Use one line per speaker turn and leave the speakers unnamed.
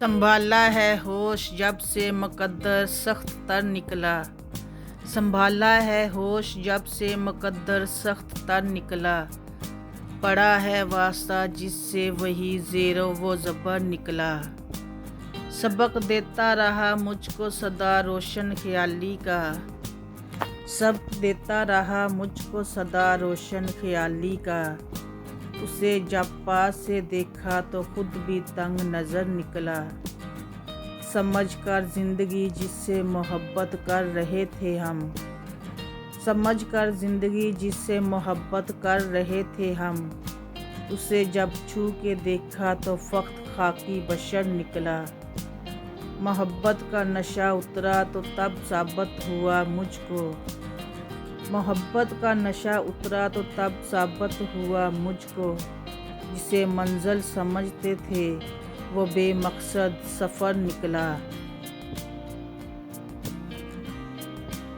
سنبھالا ہے ہوش جب سے مقدر سخت تر نکلا، سنبھالا ہے ہوش جب سے مقدر سخت تر نکلا، پڑا ہے واسطہ جس سے وہی زیر و زبر نکلا، سبق دیتا رہا مجھ کو سدا روشن خیالی کا، سبق دیتا رہا مجھ کو سدا روشن خیالی کا، اسے جب پاس سے دیکھا تو خود بھی تنگ نظر نکلا، سمجھ کر زندگی جس سے محبت کر رہے تھے ہم، سمجھ کر زندگی جس سے محبت کر رہے تھے ہم، اسے جب چھو کے دیکھا تو فقط خاکی بشر نکلا، محبت کا نشہ اترا تو تب ثابت ہوا مجھ کو، محبت کا نشہ اترا تو تب ثابت ہوا مجھ کو، جسے منزل سمجھتے تھے وہ بے مقصد سفر نکلا۔